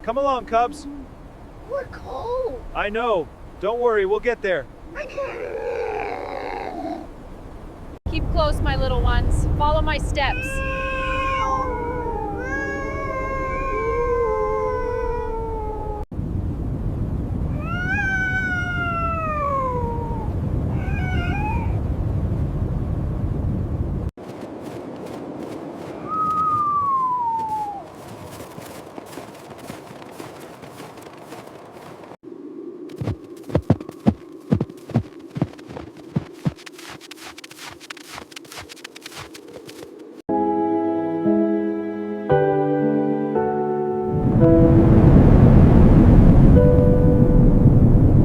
Come along, Cubs. We're cold. I know. Don't worry, we'll get there. Keep close, my little ones. Follow my steps.